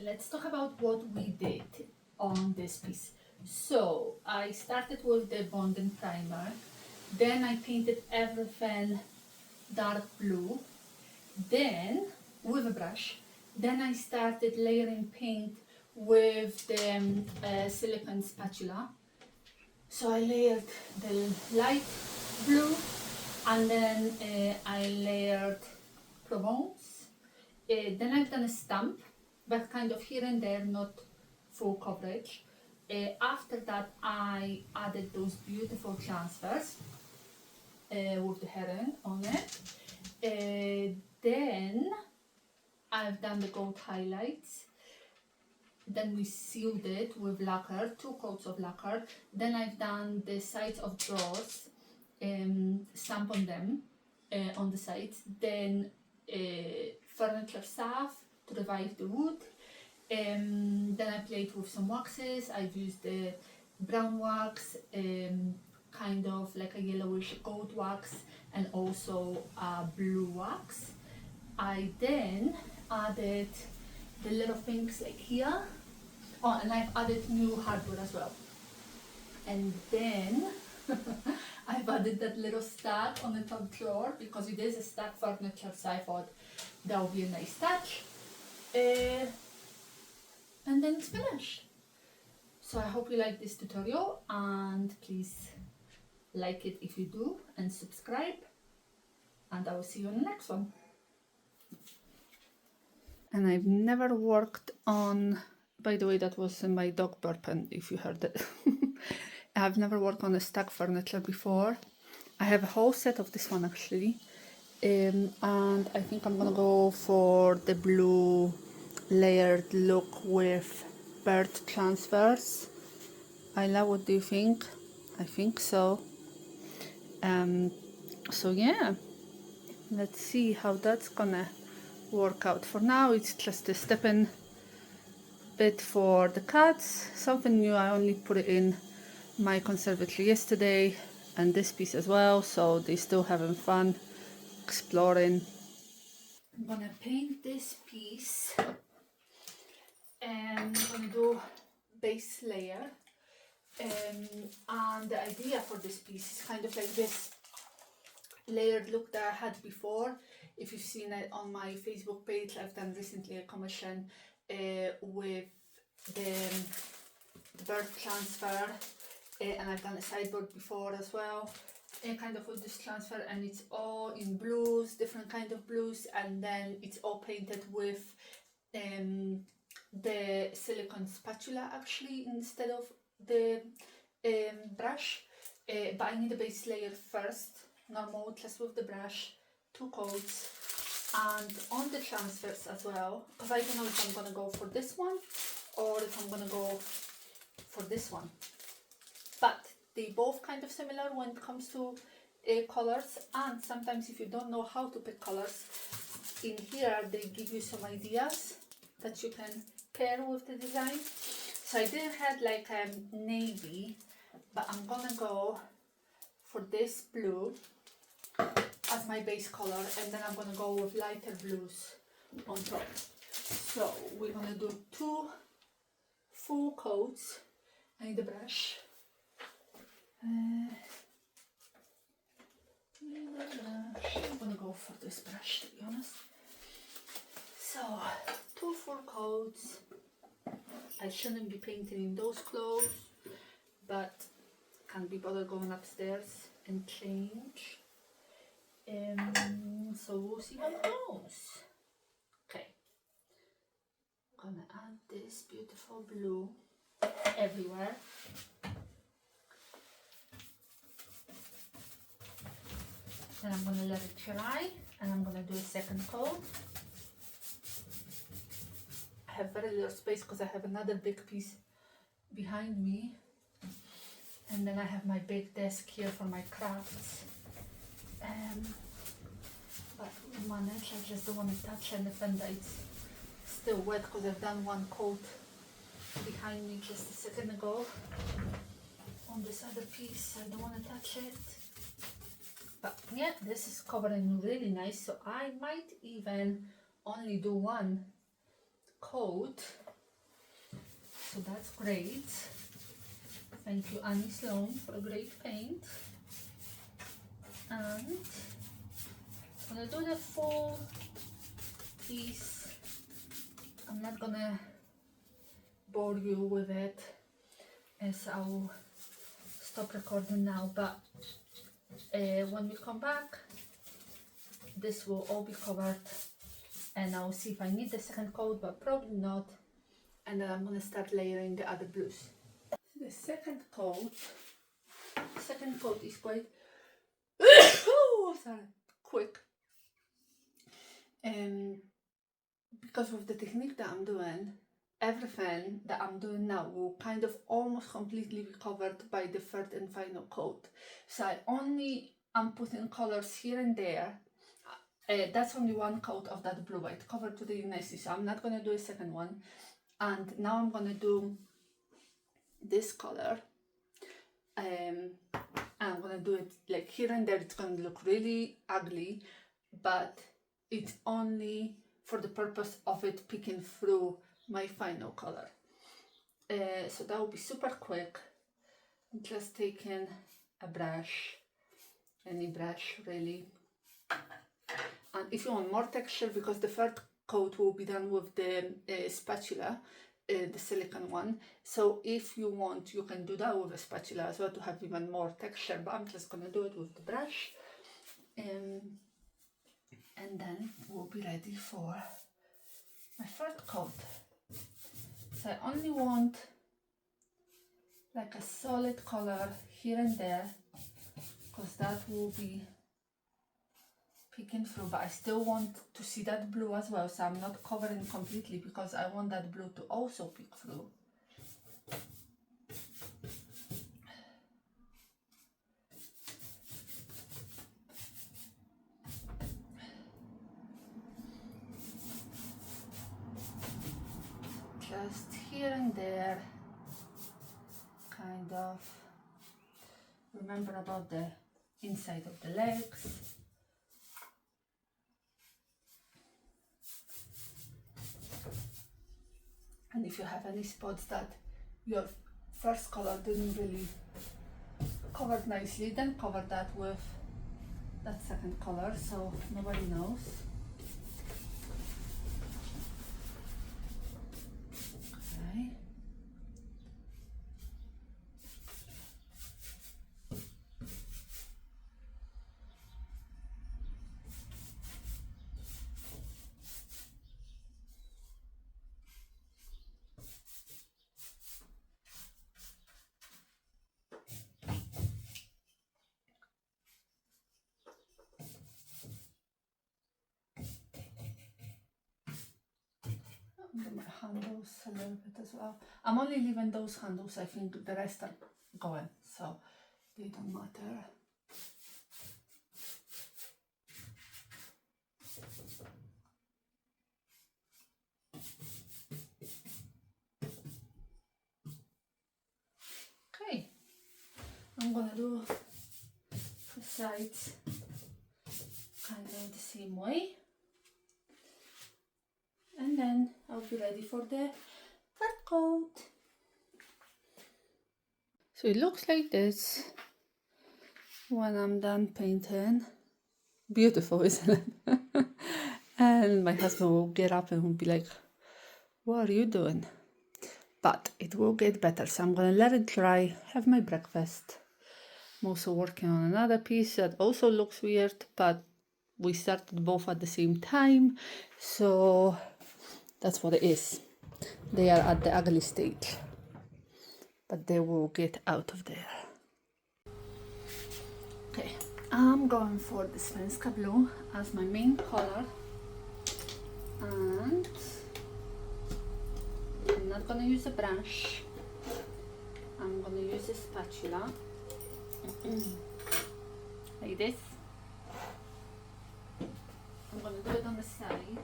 let's talk about what we did on this piece. So I started with the bonding primer, then I painted everything dark blue, then with a brush, then I started layering paint with the silicone spatula. So I layered the light blue, and then I layered Provence. Then I've done a stamp, but kind of here and there, not full coverage. After that, I added those beautiful transfers with the Heron on it. Then I've done the gold highlights. Then we sealed it with lacquer, 2 coats of lacquer. Then I've done the sides of drawers, stamp on them on the sides. Then furniture salve to revive the wood. Then I played with some waxes. I've used the brown wax, kind of like a yellowish gold wax, and also a blue wax. I then added the little things like here. Oh, and I've added new hardware as well. And then I've added that little Stag on the top drawer because it is a Stag furniture, so I thought that would be a nice touch. And then it's finished. So I hope you like this tutorial, and please like it if you do, and subscribe, and I will see you on the next one. And I've never worked on, by the way, that was my dog burping, if you heard it. I've never worked on a Stag furniture before. I have a whole set of this one actually, and I think I'm gonna go for the blue layered look with bird transfers. Ayla, what do you think? I think so. So yeah, let's see how that's gonna work out. For now, it's just a stepping bit for the cats. Something new, I only put it in my conservatory yesterday, and this piece as well, so they're still having fun exploring. I'm gonna paint this piece, and I'm gonna do base layer, and the idea for this piece is kind of like this layered look that I had before. If you've seen it on my Facebook page, I've done recently a commission with the bird transfer, and I've done a sideboard before as well, kind of with this transfer, and it's all in blues, different kind of blues, and then it's all painted with the silicone spatula actually instead of the brush. But I need a base layer first, normal, just with the brush, 2 coats, and on the transfers as well, because I don't know if I'm gonna go for this one or if I'm gonna go for this one, but they both kind of similar when it comes to colors. And sometimes if you don't know how to pick colors, in here they give you some ideas that you can pair with the design. So I didn't have like navy, but I'm gonna go for this blue as my base color, and then I'm gonna go with lighter blues on top. So we're gonna do 2 full coats. I need a brush. I'm gonna go for this brush, to be honest. So 2 full coats. I shouldn't be painting in those clothes, but can't be bothered going upstairs and change. So we'll see how it goes. Okay, I'm gonna add this beautiful blue everywhere. Then I'm gonna let it dry, and I'm gonna do a second coat. I have very little space because I have another big piece behind me, and then I have my big desk here for my crafts. But we manage. I just don't want to touch anything that it's still wet because I've done 1 coat behind me just a second ago on this other piece. I don't want to touch it. But yeah, this is covering really nice, so I might even only do 1 coat So that's great. Thank you, Annie Sloan, for a great paint. And I'm gonna do the full piece. I'm not gonna bore you with it, as I'll stop recording now, but when we come back, this will all be covered, and I'll see if I need the second coat, but probably not. And then I'm gonna start layering the other blues. The second coat is quite oh, sorry, quick. Because of the technique that I'm doing, everything that I'm doing now will kind of almost completely be covered by the third and final coat. So I'm putting colors here and there. That's only one coat of that blue. It covered really nicely, so I'm not gonna do a second one. And now I'm gonna do this color. I'm gonna do it like here and there. It's gonna look really ugly, but it's only for the purpose of it peeking through my final color. So that will be super quick. I'm just taking a brush, any brush really. And if you want more texture, because the third coat will be done with the spatula, the silicone one, so if you want, you can do that with a spatula as well to have even more texture, but I'm just gonna do it with the brush, and then we'll be ready for my third coat. So I only want like a solid color here and there, because that will be peeking through, but I still want to see that blue as well, so I'm not covering completely because I want that blue to also peek through. Just here and there, kind of. Remember about the inside of the legs. And if you have any spots that your first color didn't really cover nicely, then cover that with that second color so nobody knows. Okay. My handles a little bit as well. I'm only leaving those handles, I think the rest are going, so they don't matter. Okay, I'm gonna do the sides kind of the same way. And then I'll be ready for the third coat. So it looks like this when I'm done painting. Beautiful, isn't it? And my husband will get up and will be like, what are you doing? But it will get better, so I'm gonna let it dry, have my breakfast. I'm also working on another piece that also looks weird, but we started both at the same time, so that's what it is. They are at the ugly stage, but they will get out of there. Okay, I'm going for the Svenska blue as my main color, and I'm not gonna use a brush. I'm gonna use a spatula like this. I'm gonna do it on the side.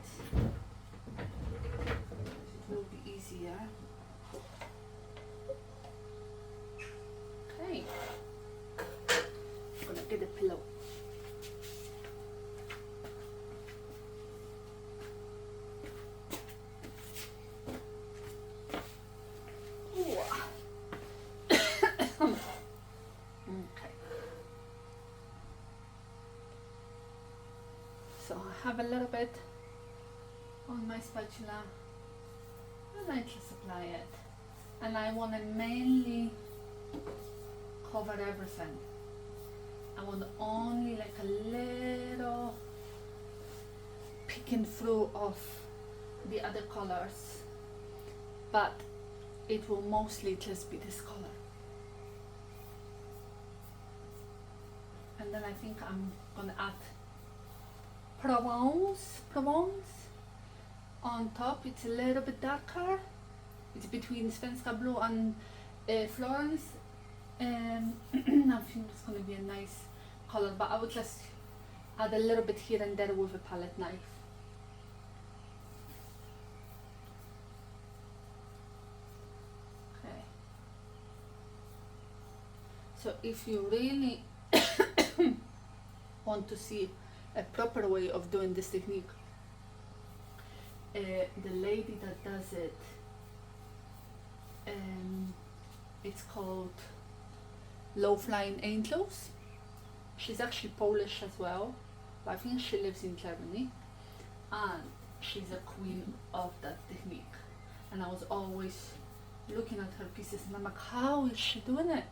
It will be easier. Okay. I'm gonna get a pillow. spatula and I just apply it. And I want to mainly cover everything. I want only like a little peeking through of the other colors, but it will mostly just be this color. And then I think I'm gonna add Provence on top. It's a little bit darker. It's between Svenska Blue and Florence. I think it's gonna be a nice color, but I would just add a little bit here and there with a palette knife. Okay. So if you really want to see a proper way of doing this technique, the lady that does it, it's called Low Flying Angels. She's actually Polish as well, but I think she lives in Germany, and she's a queen of that technique. And I was always looking at her pieces and I'm like, how is she doing it?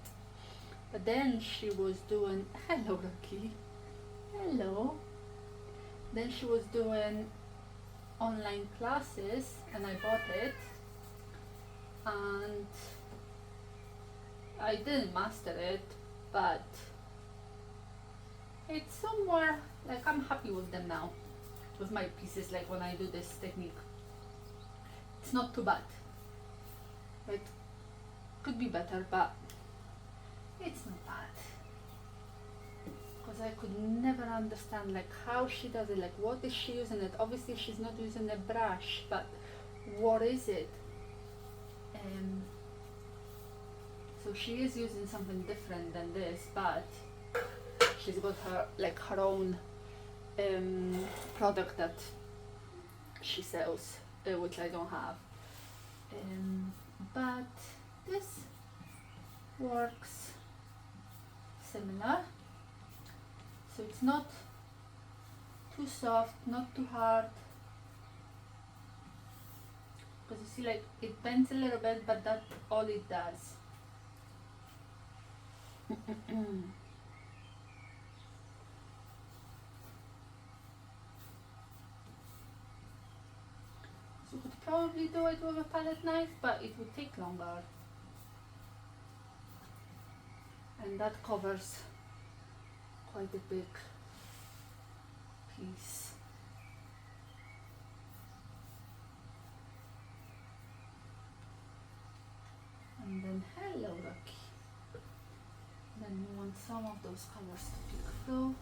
But then she was doing, hello Rocky, hello. Then she was doing online classes and I bought it, and I didn't master it, but it's somewhere, like I'm happy with them now, with my pieces, like when I do this technique. It's not too bad. It could be better, but it's not bad. Because I could never understand like how she does it, like what is she using it. Obviously she's not using a brush, but what is it? So she is using something different than this, but she's got her like her own product that she sells, which I don't have. But this works similar. So it's not too soft, not too hard. Because you see, like it bends a little bit, but that's all it does. So you could probably do it with a palette knife, but it would take longer. And that covers quite a big piece. And then hello Rocky. Then we want some of those colors to peek through.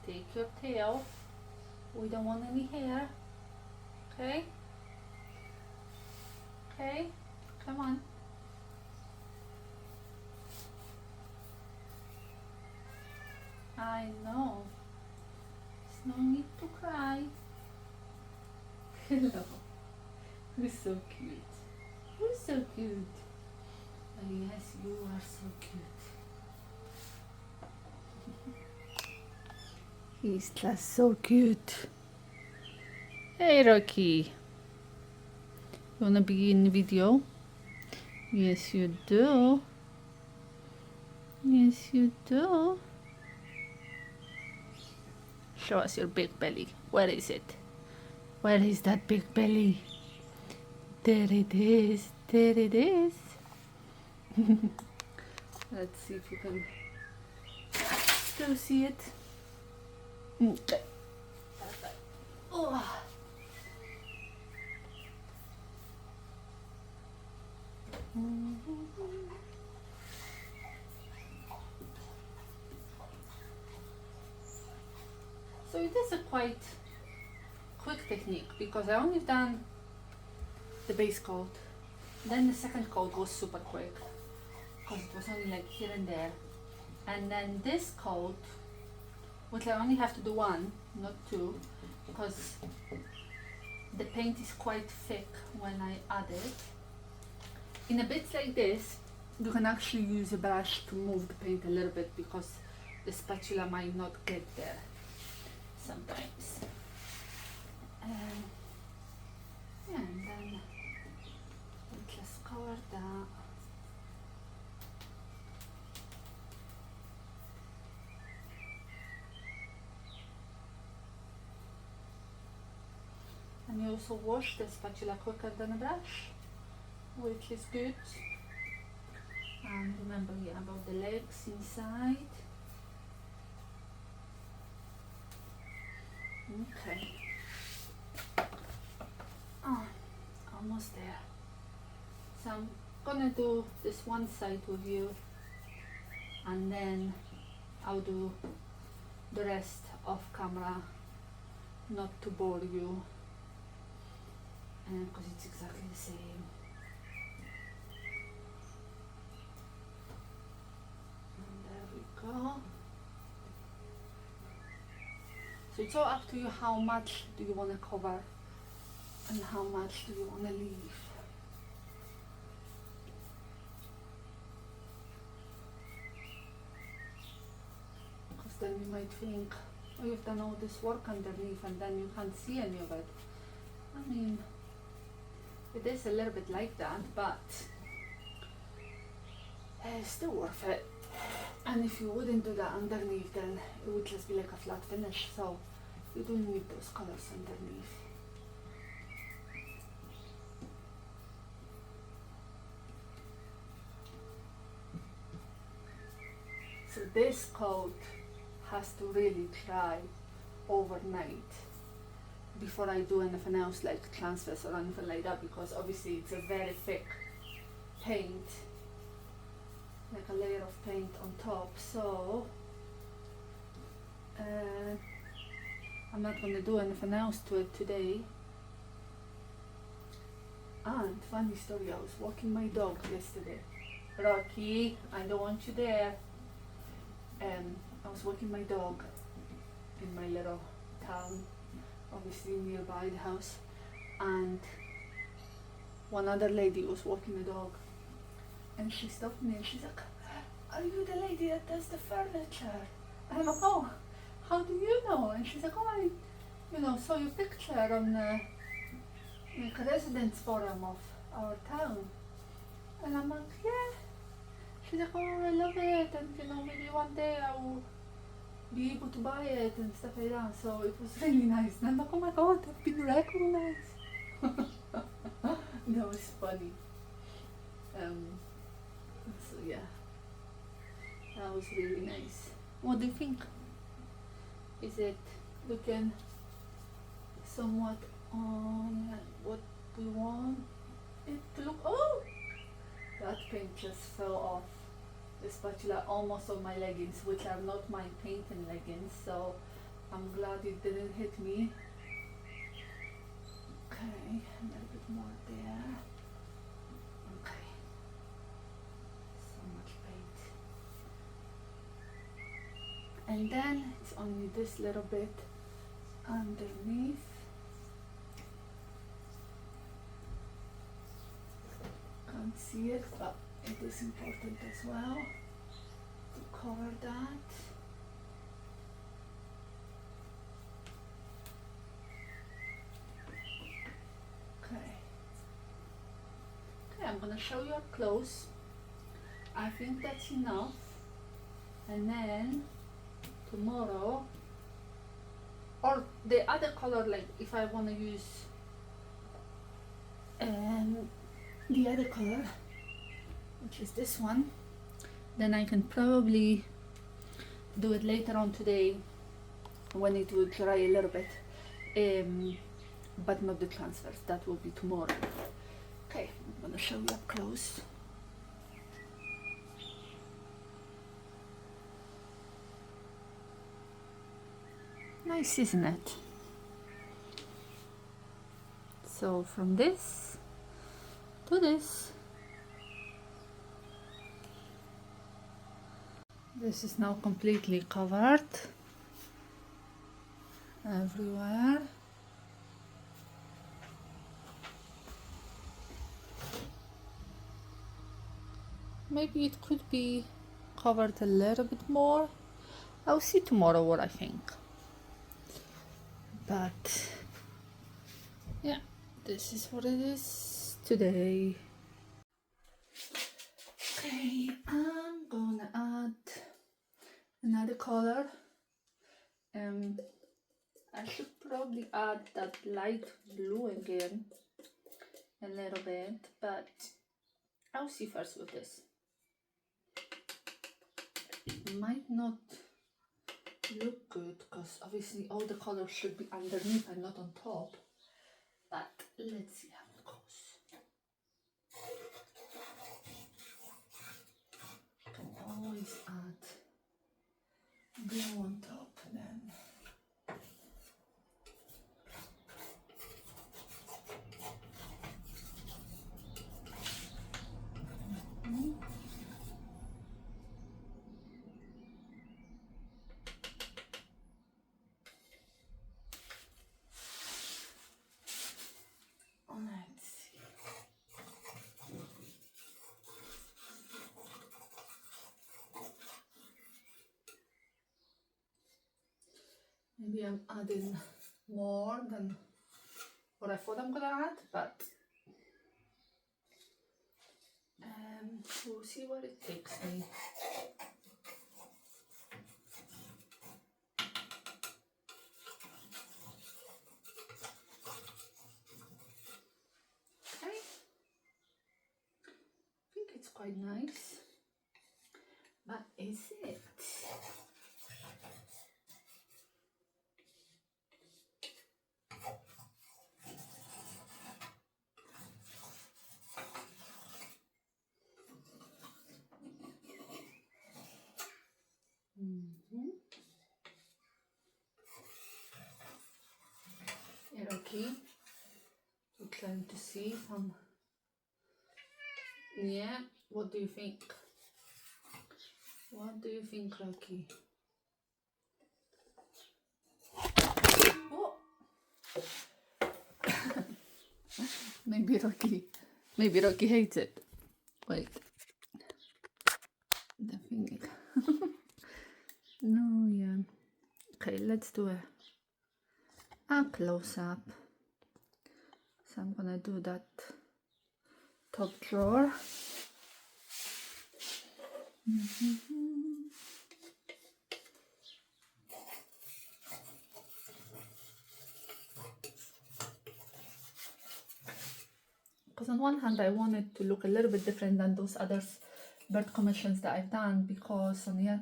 Take your tail. We don't want any hair. Okay? Okay? Come on. I know. There's no need to cry. Hello. Who's so cute? Who's so cute? Oh yes, you are so cute. He's just so cute. Hey Rocky. You wanna be in the video? Yes you do. Yes you do. Show us your big belly. Where is it? Where is that big belly? There it is. There it is. Let's see if you can still see it. Okay. Oh. So it is a quite quick technique because I only done the base coat. Then the second coat was super quick because it was only like here and there. And then this coat, which I only have to do one, not two, because the paint is quite thick when I add it. In a bits like this, you can actually use a brush to move the paint a little bit because the spatula might not get there sometimes. you also wash the spatula quicker than a brush, which is good. And remember, yeah, about the legs inside. Okay. Oh, almost there. So I'm gonna do this one side with you, and then I'll do the rest off camera, not to bore you, because it's exactly the same. And there we go. So it's all up to you how much do you want to cover and how much do you want to leave. Because then you might think, oh, you've done all this work underneath and then you can't see any of it. I mean, it is a little bit like that, but it's still worth it. And if you wouldn't do that underneath, then it would just be like a flat finish. So you do need those colors underneath. So this coat has to really dry overnight before I do anything else like transfers or anything like that, because obviously it's a very thick paint, like a layer of paint on top. So I'm not going to do anything else to it today. And funny story, I was walking my dog yesterday. Rocky, I don't want you there. I was walking my dog in my little town, obviously nearby the house, and one other lady was walking the dog, and she stopped me and she's like, "Are you the lady that does the furniture?" And I'm like, "Oh, how do you know?" And she's like, "Oh, I, saw your picture on the like residence forum of our town." And I'm like, "Yeah." She's like, "Oh, I love it, and maybe one day I will be able to buy it and stuff like that." So it was really nice. And I'm like, "Oh my god, I've been recognized." That was funny. So yeah, that was really nice. What do you think? Is it looking somewhat on what we want it to look? Oh, that paint just fell off the spatula almost on my leggings, which are not my painting leggings, so I'm glad it didn't hit me. Okay, a little bit more there. Okay, so much paint. And then it's only this little bit underneath. Can't see it, but it is important as well to cover that. Okay, I'm gonna show you up close. I think that's enough, and then tomorrow, or the other color, like if I want to use the other color, which is this one, then I can probably do it later on today when it will dry a little bit, but not the transfers. That will be tomorrow. Okay, I'm gonna show you up close. Nice, isn't it? So from this to this. This is now completely covered everywhere. Maybe it could be covered a little bit more. I'll see tomorrow what I think. But yeah, this is what it is today. Okay, I'm gonna add another color. I should probably add that light blue again a little bit, but I'll see first with this. It might not look good because obviously all the colors should be underneath and not on top, but let's see how it goes. You can always add glue on top then. Let's see. Maybe I'm adding more than what I thought I'm gonna add, but we'll see what it takes me. Okay, I think it's quite nice, but is it? Okay, we're trying to see if I'm, yeah, what do you think? What do you think, Rocky? Oh! maybe Rocky hates it. Wait. The thing. No, yeah. Okay, let's do a close-up. So I'm gonna do that top drawer. Because on one hand I want it to look a little bit different than those other bird commissions that I've done, because on the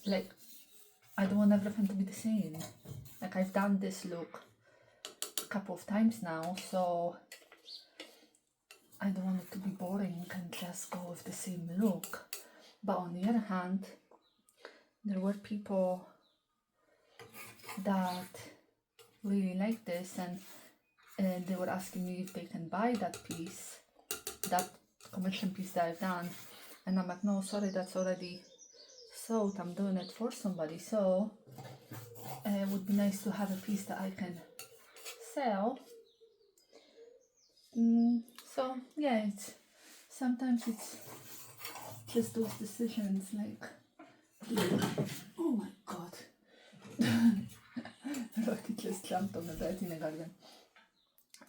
like I don't want everything to be the same. Like I've done this look a couple of times now, so I don't want it to be boring and just go with the same look. But on the other hand, there were people that really like this, and they were asking me if they can buy that piece, that commission piece that I've done, and I'm like, no, sorry, that's already sold. I'm doing it for somebody, so it would be nice to have a piece that I can sell. So yeah, sometimes it's just those decisions, like, oh my god. Rocky just jumped on the bed in the garden.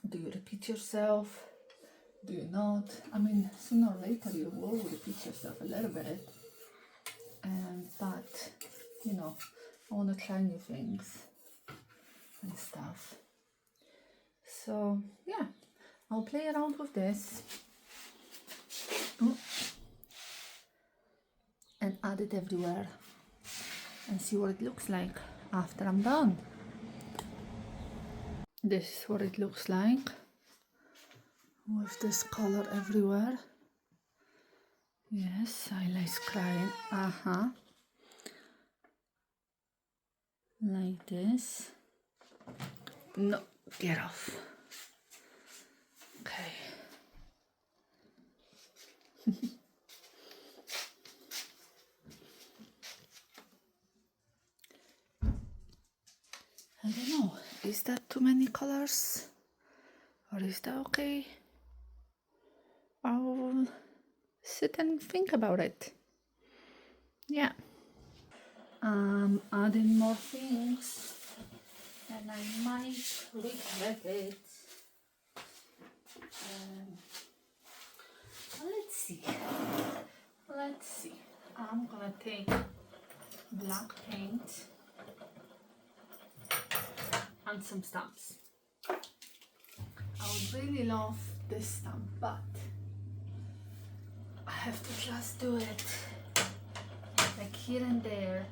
Do you repeat yourself? Do you not? I mean, sooner or later you will repeat yourself a little bit. But, you know, I want to try new things and stuff. So, yeah, I'll play around with this. And add it everywhere. And see what it looks like after I'm done. This is what it looks like with this color everywhere. Yes, eyeless crying. Like this. No, get off. Okay. I don't know, is that too many colors? Or is that okay? I'll sit and think about it. Yeah. Adding more things, and I might regret it. Let's see. I'm gonna take black paint. and some stamps. I would really love this stamp, but I have to just do it like here and there,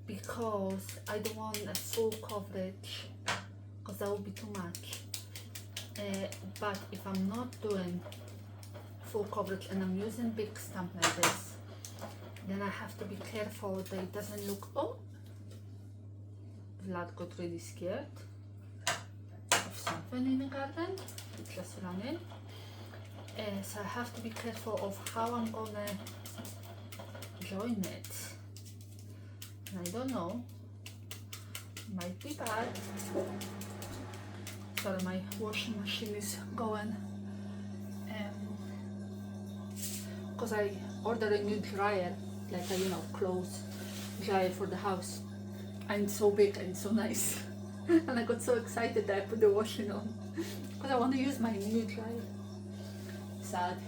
because I don't want a full coverage, because that would be too much. But if I'm not doing full coverage and I'm using big stamp like this, then I have to be careful that it doesn't look, oh, Vlad got really scared of something in the garden. It's just running. So I have to be careful of how I'm gonna join it. And I don't know, might be bad. Sorry, my washing machine is going. Because I ordered a new dryer, like a, clothes dryer for the house. And it's so big and so nice. And I got so excited that I put the washing on. Because I want to use my new dryer. Sad.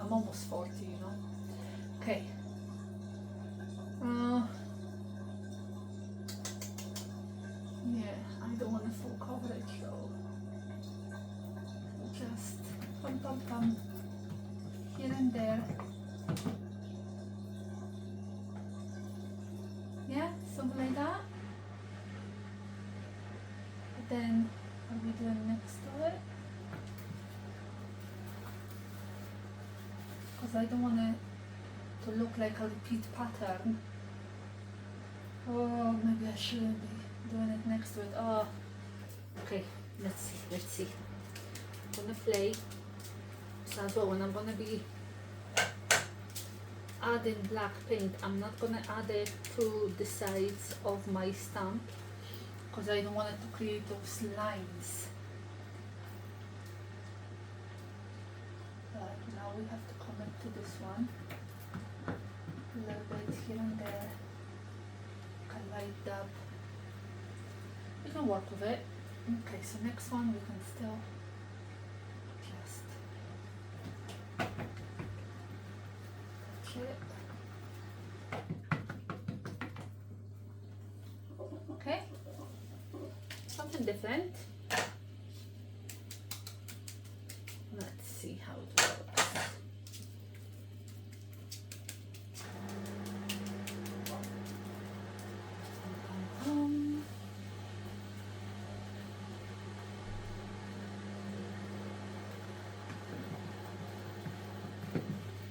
I'm almost 40, Okay. Yeah, I don't want a full coverage though. Just pum here and there. Yeah, something like that. But then, what are we doing next to it? Because I don't want it to look like a repeat pattern. Oh, maybe I shouldn't be doing it next to it. Oh, okay, let's see. I'm gonna play. So as well, when I'm gonna be adding black paint, I'm not gonna add it to the sides of my stamp, because I don't want it to create those lines. But now we have to come to this one. A little bit here and there. Can light up. We can work with it. Okay, so next one we can still just touch it. Okay, something different. Let's see how it works.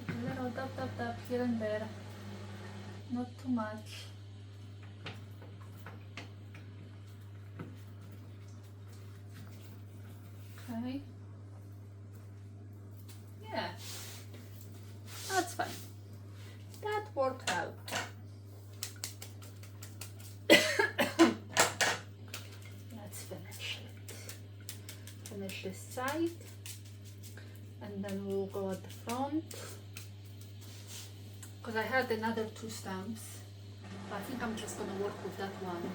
A little dab here and there, not too much. Okay. Yeah, that's fine. That worked out. Let's finish it. Finish this side, and then we'll go at the front. Because I had another 2 stamps, but I think I'm just gonna work with that one,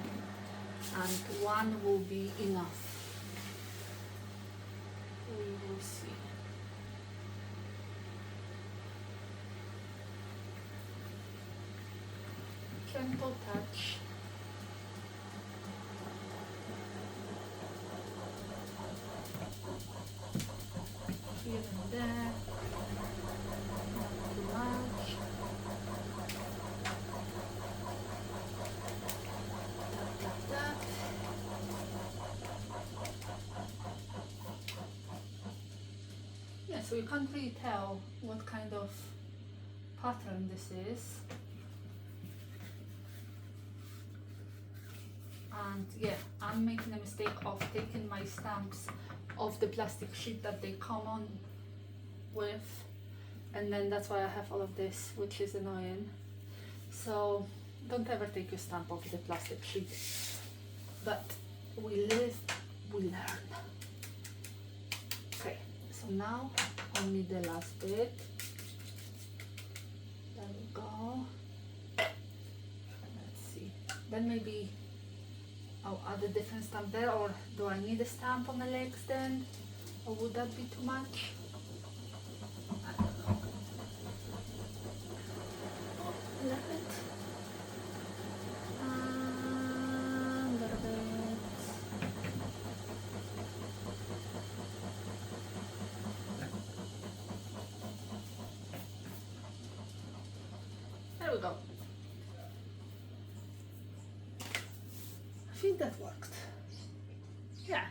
and one will be enough. We will see. Gentle touch. Here and there. Not too much. Tap, tap, tap. Yeah, so you can't really tell what kind of pattern this is. And yeah, I'm making a mistake of taking my stamps off the plastic sheet that they come on with, and then that's why I have all of this, which is annoying. So don't ever take your stamp off the plastic sheet. But we live, we learn. Okay, so now only the last bit. There we go. Let's see. Then maybe I'll add a different stamp there, or do I need a stamp on the legs then? Or would that be too much? I don't know. Oh, I love it. looked. Yeah,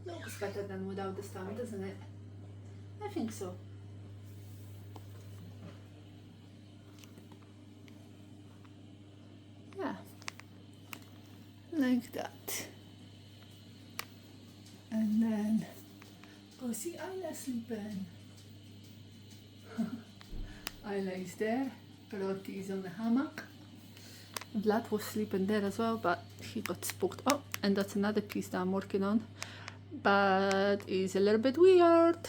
looks better than without the stamp, doesn't it? I think so. Yeah, like that. And then go see Isla sleeping. Isla is there, Perotti is on the hammock. Vlad was sleeping there as well, but he got spooked. Oh, and that's another piece that I'm working on, but it's a little bit weird.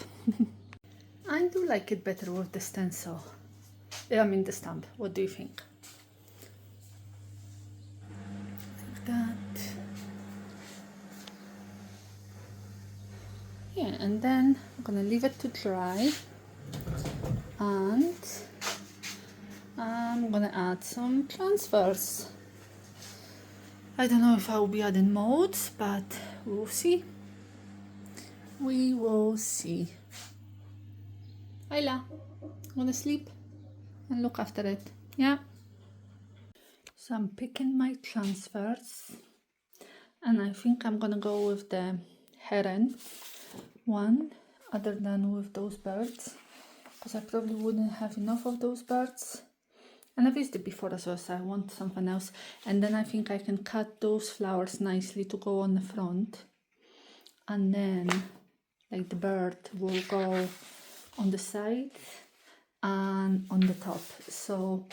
I do like it better with the stencil. I mean the stamp. What do you think? Like that. Yeah, and then I'm gonna leave it to dry, and I'm gonna add some transfers. I don't know if I'll be adding modes, but we'll see. We will see. Ayla, wanna sleep and look after it? Yeah. So I'm picking my transfers, and I think I'm gonna go with the Heron one, other than with those birds, because I probably wouldn't have enough of those birds. And I've used it before as well, so I want something else. And then I think I can cut those flowers nicely to go on the front. And then, like, the bird will go on the side and on the top. So,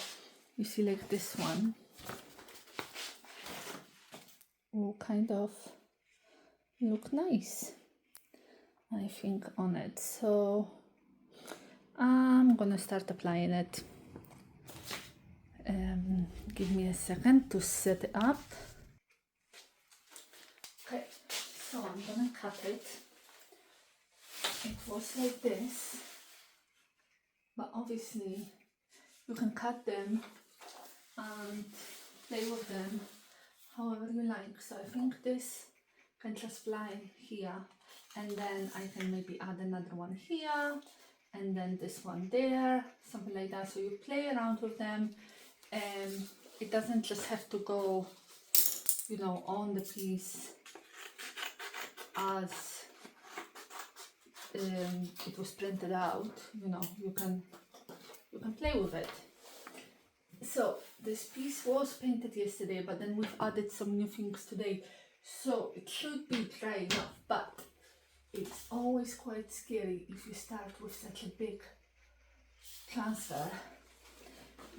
you see, like this one will kind of look nice, I think, on it. So, I'm gonna start applying it. Give me a second to set it up. Okay, so I'm gonna cut it. It was like this, but obviously you can cut them and play with them however you like. So I think this can just fly here, and then I can maybe add another one here, and then this one there, something like that. So you play around with them. It doesn't just have to go, you know, on the piece as it was printed out. You know, you can play with it. So this piece was painted yesterday, but then we've added some new things today, so it should be dry enough. But it's always quite scary if you start with such a big transfer,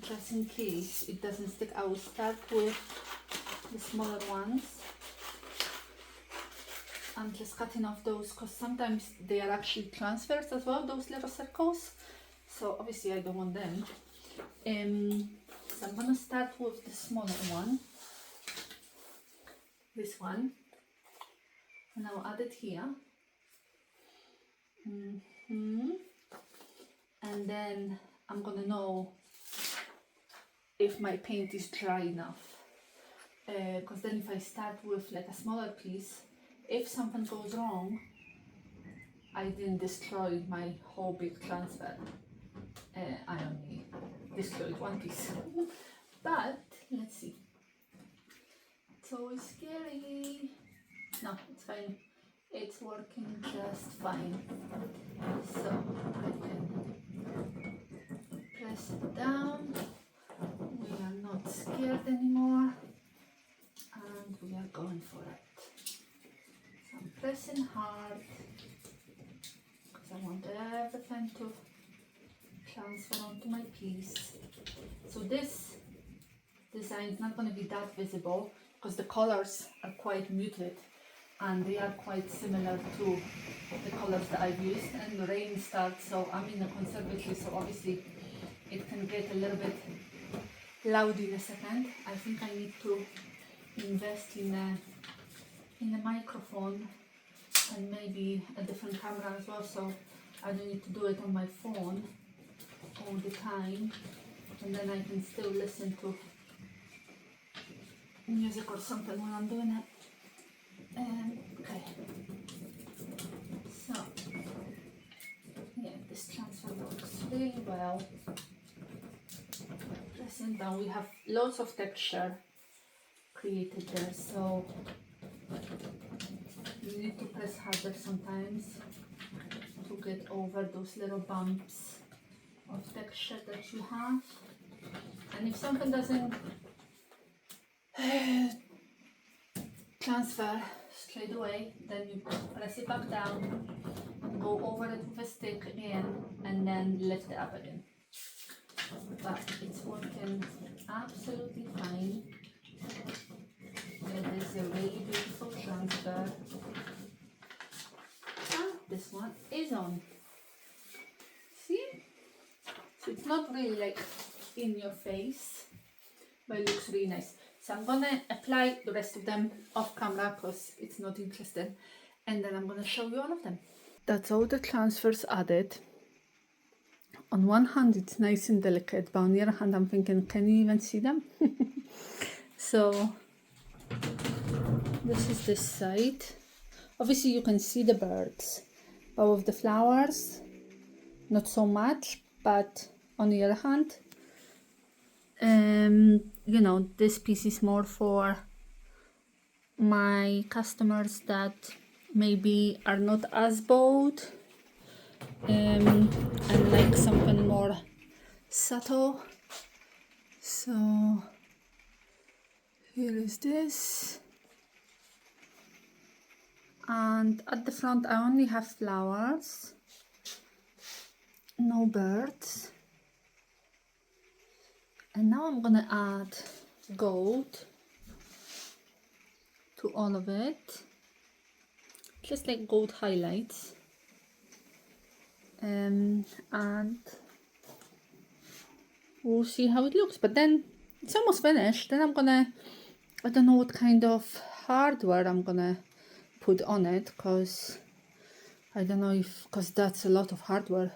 just in case it doesn't stick. I will start with the smaller ones and just cutting off those, because sometimes they are actually transfers as well, those little circles. So obviously I don't want them. So I'm gonna start with the smaller one, this one, and I'll add it here. And then I'm gonna know if my paint is dry enough, because then if I start with like a smaller piece, if something goes wrong, I didn't destroy my whole big transfer. I only destroyed one piece. But let's see. It's always scary. No, it's fine. It's working just fine. So I can press it down. We are not scared anymore, and we are going for it. So I'm pressing hard because I want everything to transfer onto my piece. So this design is not going to be that visible because the colors are quite muted and they are quite similar to the colors that I've used. And the rain starts, so I'm in a conservatory, so obviously it can get a little bit loud in a second. I think I need to invest in a microphone and maybe a different camera as well, so I don't need to do it on my phone all the time, and then I can still listen to music or something when I'm doing it. Okay, so yeah, this transfer works really well. Pressing down, we have lots of texture created there, so need to press harder sometimes to get over those little bumps of texture that you have. And if something doesn't transfer straight away, then you press it back down, go over it with a stick again, and then lift it up again. But it's working absolutely fine. It is a really beautiful transfer. And this one is on. See? So it's not really like in your face, but it looks really nice. So I'm gonna apply the rest of them off camera because it's not interesting, and then I'm gonna show you all of them. That's all the transfers added. On one hand it's nice and delicate, but on the other hand I'm thinking, can you even see them? So this is this side. Obviously you can see the birds, but with the flowers not so much. But on the other hand, you know, this piece is more for my customers that maybe are not as bold and like something more subtle. So here is this, and at the front I only have flowers, no birds. And now I'm gonna add gold to all of it, just like gold highlights, and we'll see how it looks. But then it's almost finished. Then I don't know what kind of hardware I'm gonna put on it, because I don't know if, because that's a lot of hardware.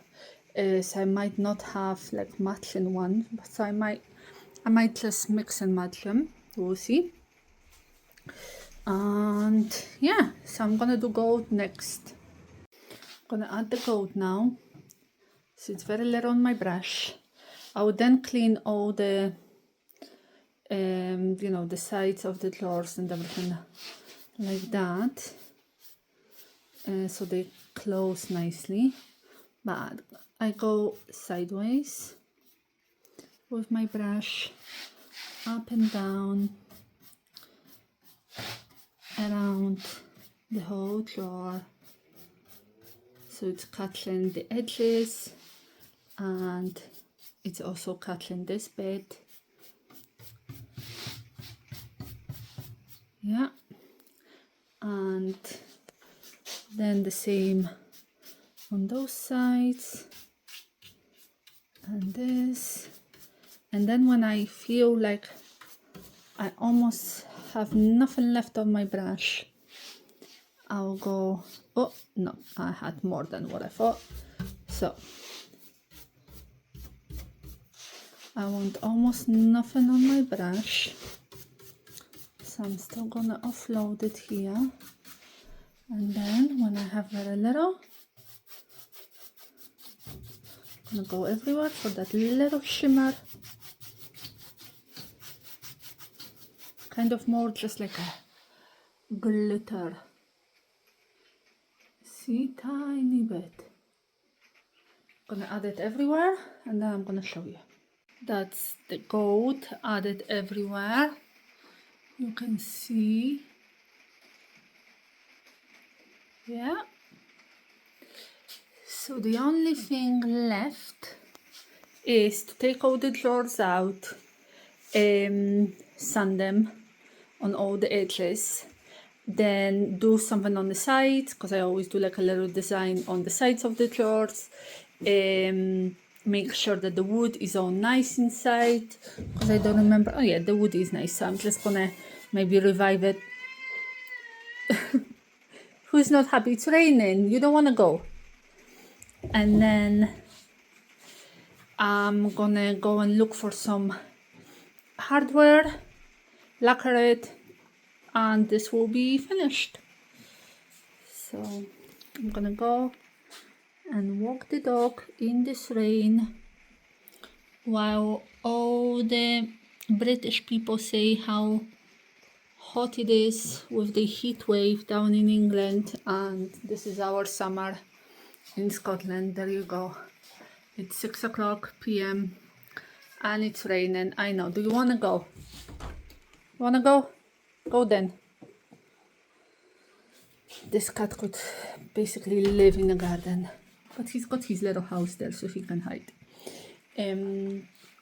So I might not have like matching one, but so I might just mix and match them. We'll see. And yeah, so I'm gonna do gold next. I'm gonna add the gold now. So it's very little on my brush. I will then clean all the you know, the sides of the drawers and everything like that, so they close nicely. But I go sideways with my brush, up and down around the whole drawer, so it's cutting the edges and it's also cutting this bit. Yeah, and then the same on those sides and this. And then when I feel like I almost have nothing left on my brush, I'll go, oh no, I had more than what I thought. So I want almost nothing on my brush, so I'm still gonna offload it here. And then when I have very little, I'm gonna go everywhere for that little shimmer, kind of more just like a glitter. See, tiny bit. I'm gonna add it everywhere, and then I'm gonna show you. That's the gold added everywhere. You can see. Yeah. So the only thing left is to take all the drawers out, sand them on all the edges, then do something on the sides, because I always do like a little design on the sides of the drawers. Make sure that the wood is all nice inside, because I don't remember. Oh yeah, the wood is nice, so I'm just gonna maybe revive it. Who's not happy? It's raining, you don't want to go. And then I'm gonna go and look for some hardware, lacquer it, and this will be finished. So I'm gonna go and walk the dog in this rain while all the British people say how hot it is with the heat wave down in England, and this is our summer in Scotland. There you go. It's 6 o'clock p.m. and it's raining. I know. Do you want to go? You want to go? Go then. This cat could basically live in the garden, but he's got his little house there so he can hide.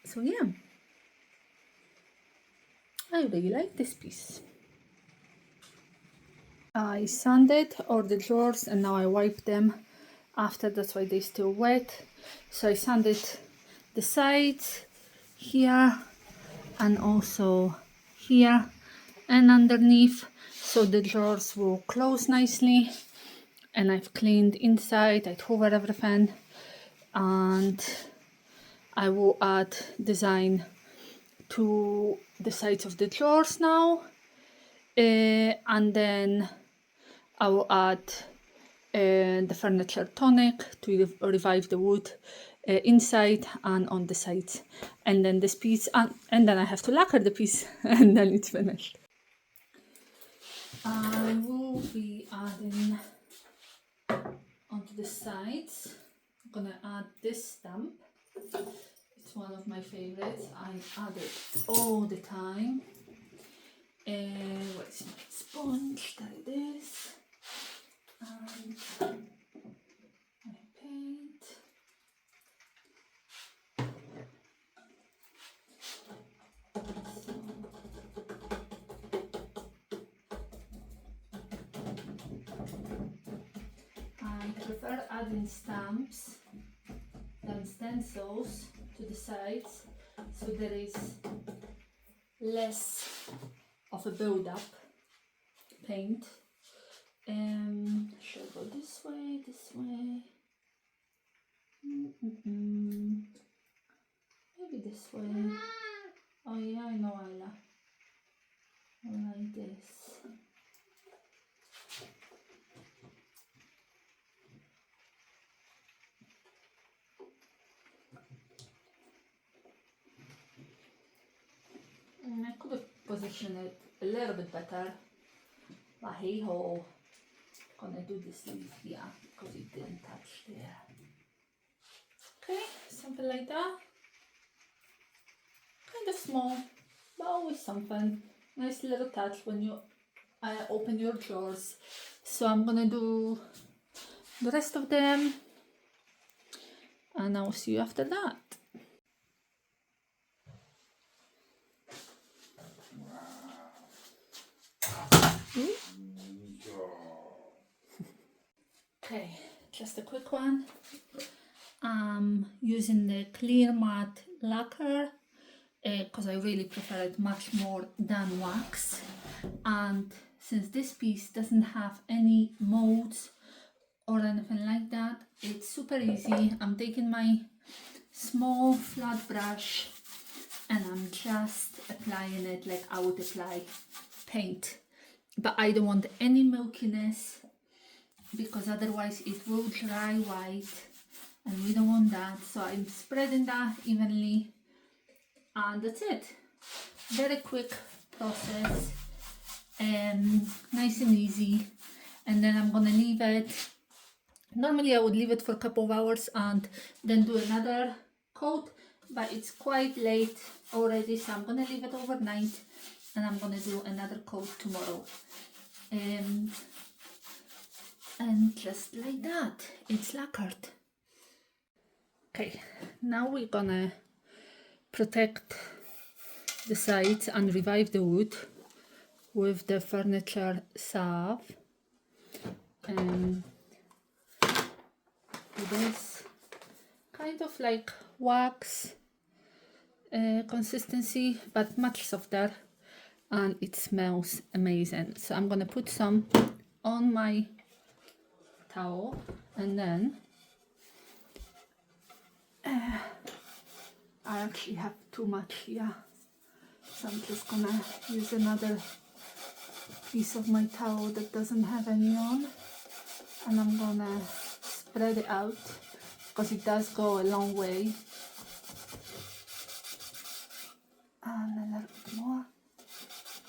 So yeah, I really like this piece. I sanded all the drawers and now I wipe them after, that's why they're still wet. So I sanded the sides here and also here and underneath, so the drawers will close nicely. And I've cleaned inside, I'd hoover everything, and I will add design to the sides of the drawers now, and then I will add the furniture tonic to revive the wood inside and on the sides, and then this piece, and then I have to lacquer the piece and then it's finished. I will be adding onto the sides. I'm gonna add this stamp. It's one of my favorites. I add it all the time. Where's my sponge? There it is. And my paint. I prefer adding stamps than stencils to the sides, so there is less of a build-up paint. Should I go this way, this way? Maybe this way. Oh yeah, I know, Isla. Like this. I could have positioned it a little bit better, but hey ho, gonna do this leaf here because it didn't touch there. Okay, something like that. Kind of small, but always something. Nice little touch when you open your drawers. So I'm gonna do the rest of them and I'll see you after that. Okay, just a quick one. I'm using the clear matte lacquer because I really prefer it much more than wax, and since this piece doesn't have any molds or anything like that, it's super easy. I'm taking my small flat brush and I'm just applying it like I would apply paint, but I don't want any milkiness because otherwise it will dry white and we don't want that. So I'm spreading that evenly and that's it. Very quick process, nice and easy. And then I'm gonna leave it. Normally I would leave it for a couple of hours and then do another coat, but it's quite late already, so I'm gonna leave it overnight and I'm gonna do another coat tomorrow. And just like that, it's lacquered. Okay, now we're gonna protect the sides and revive the wood with the furniture salve. It is kind of like wax consistency, but much softer, and it smells amazing. So I'm gonna put some on my towel, and then I actually have too much here, so I'm just gonna use another piece of my towel that doesn't have any on, and I'm gonna spread it out because it does go a long way, and a little bit more,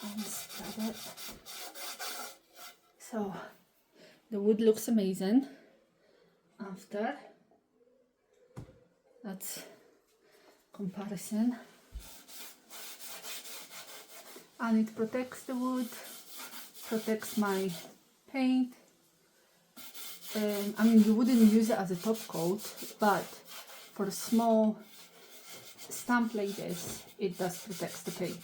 and spread it. So the wood looks amazing after. That's comparison. And it protects the wood, protects my paint. I mean, you wouldn't use it as a top coat, but for a small stamp like this, it does protect the paint.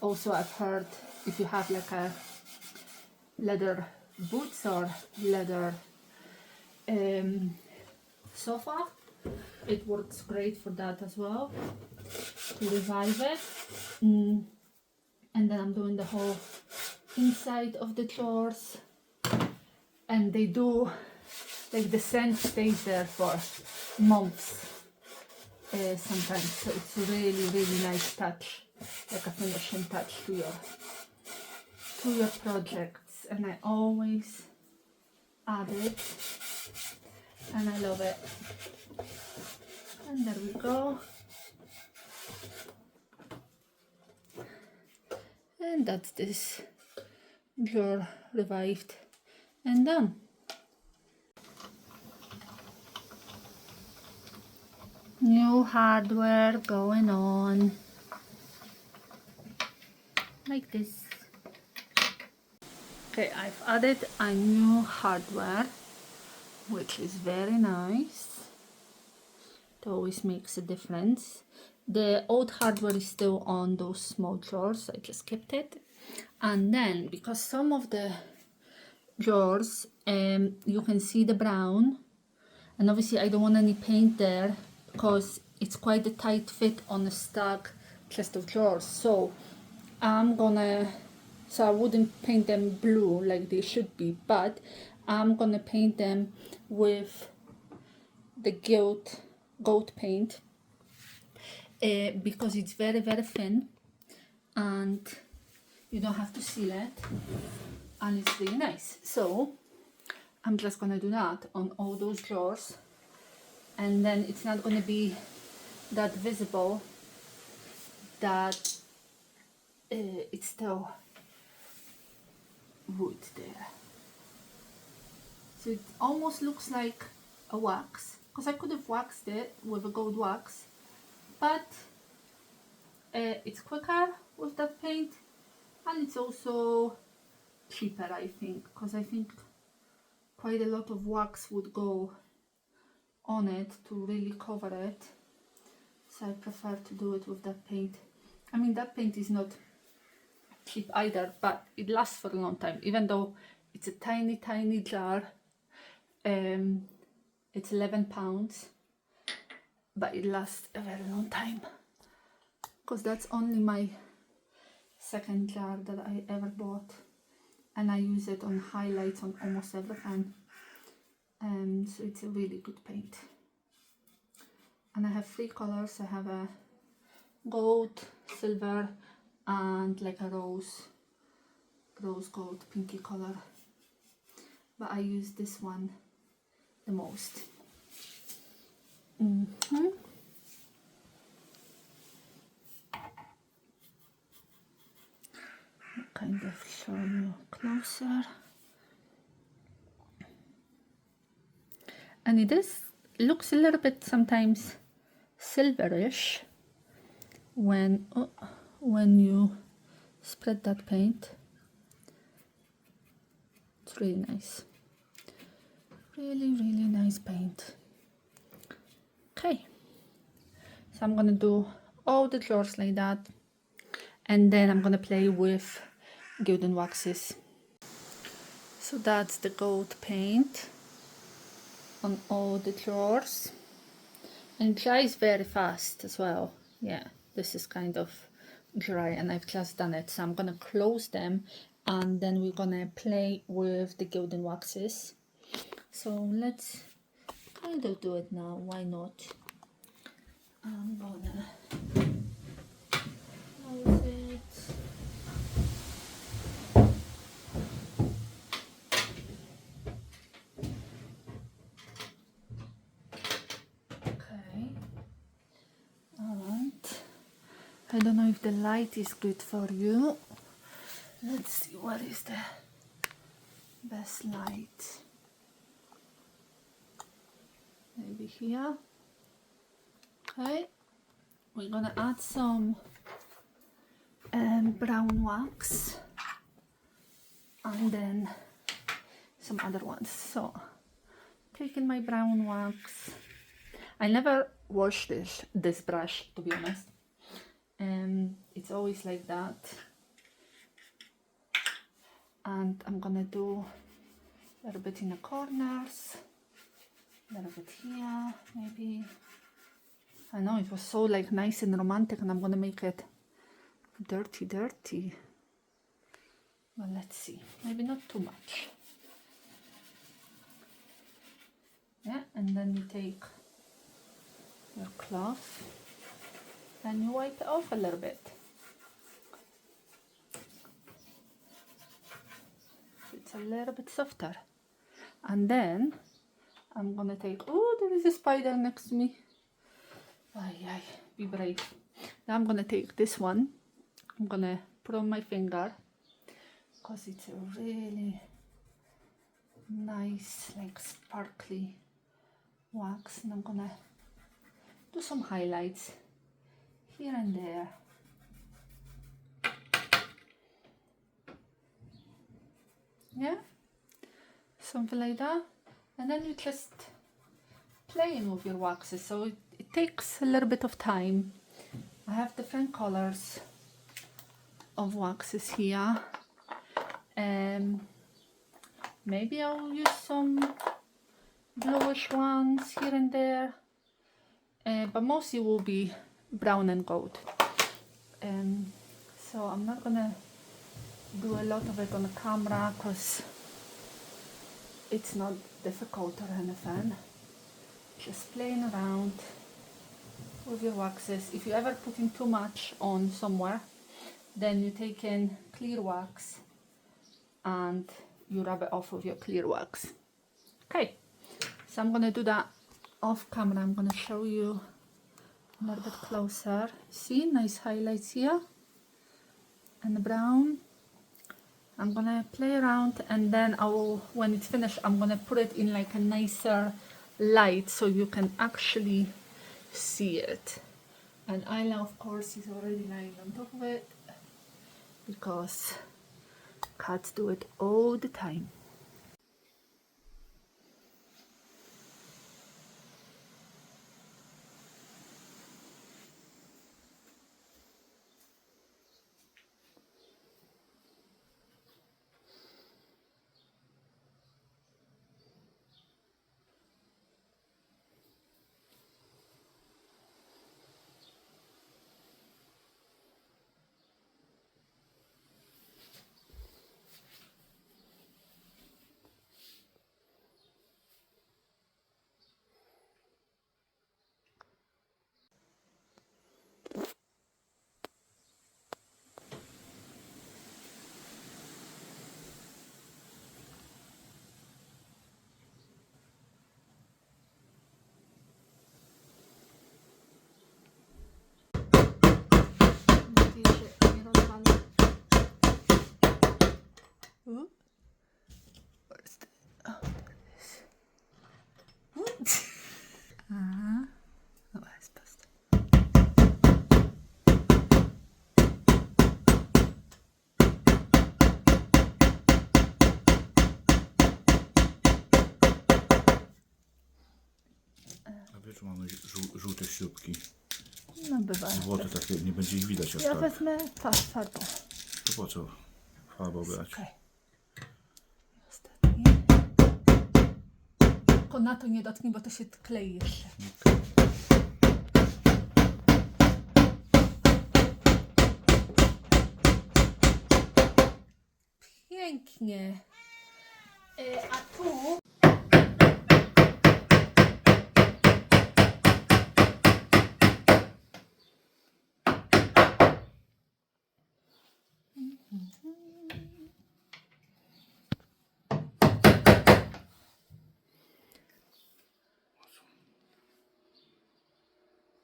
Also, I've heard if you have like a leather boots or leather sofa, it works great for that as well, to revive it. And then I'm doing the whole inside of the drawers, and they do, like, the scent stays there for months sometimes, so it's a really nice touch, like a finishing touch to your projects. And I always add it, and I love it. And there we go. And that's this drawer revived and done. New hardware going on, like this. Okay, I've added a new hardware, which is very nice. It always makes a difference. The old hardware is still on those small drawers, I just kept it. And then, because some of the drawers, you can see the brown, and obviously I don't want any paint there because it's quite a tight fit on the Stag chest of drawers. So I wouldn't paint them blue like they should be, but I'm gonna paint them with the goat paint because it's very thin and you don't have to seal it, and it's really nice. So I'm just gonna do that on all those drawers, and then it's not gonna be that visible that it's still wood there. So it almost looks like a wax, because I could have waxed it with a gold wax, but it's quicker with that paint, and it's also cheaper, I think, because I think quite a lot of wax would go on it to really cover it. So I prefer to do it with that paint. I mean, that paint is not cheap either, but it lasts for a long time, even though it's a tiny jar. It's £11, but it lasts a very long time, because that's only my second jar that I ever bought, and I use it on highlights on almost everything. So it's a really good paint. And I have 3 colors. I have a gold, silver, and like a rose gold pinky color, but I use this one the most. Kind of show you closer, and it looks a little bit sometimes silverish when you spread that paint. It's really nice, really nice paint. Okay, so I'm gonna do all the drawers like that, and then I'm gonna play with gilding waxes. So that's the gold paint on all the drawers, and it dries very fast as well. Yeah, this is kind of dry and I've just done it, so I'm gonna close them and then we're gonna play with the gilding waxes. So let's kind of do it now, why not? I'm gonna close it. Okay, alright. I don't know if the light is good for you. Let's see what is the best light. Maybe here. Okay, we're gonna add some brown wax and then some other ones. So taking my brown wax, I never wash this brush, to be honest, and it's always like that. And I'm gonna do a little bit in the corners, a little bit here, maybe. I know it was so like nice and romantic, and I'm gonna make it dirty. Well, let's see, maybe not too much. Yeah, and then you take your cloth and you wipe it off a little bit. It's a little bit softer. And then I'm gonna take, oh, there is a spider next to me. Ay, be brave. Now I'm gonna take this one. I'm gonna put on my finger because it's a really nice, like sparkly wax, and I'm gonna do some highlights here and there. Yeah, something like that. And then you just playing with your waxes, so it takes a little bit of time. I have different colors of waxes here, and maybe I'll use some bluish ones here and there, but mostly will be brown and gold. So I'm not gonna do a lot of it on the camera because it's not difficult or anything. Just playing around with your waxes. If you ever put in too much on somewhere, then you take in clear wax and you rub it off with your clear wax. Okay, so I'm gonna do that off camera. I'm gonna show you a little bit closer. See, nice highlights here and the brown. I'm gonna play around, and then when it's finished, I'm gonna put it in like a nicer light so you can actually see it. And Isla, of course, is already lying on top of it because cats do it all the time. Where's the... Oh, there it is. What? No, jest proste. A wiesz, mamy żółte śrubki. No bywa. Złote takie, nie będzie ich widać aż Ja tak. wezmę farbą. To po co farbą brać? Okay. Ostatni. Tylko na to nie dotknij, bo to się klei jeszcze. Okay. Pięknie. A tu...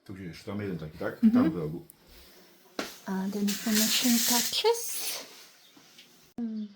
Tu gdzie jeszcze? Tam jeden taki, tak? Tam w rogu. And then finishing touches. Mm.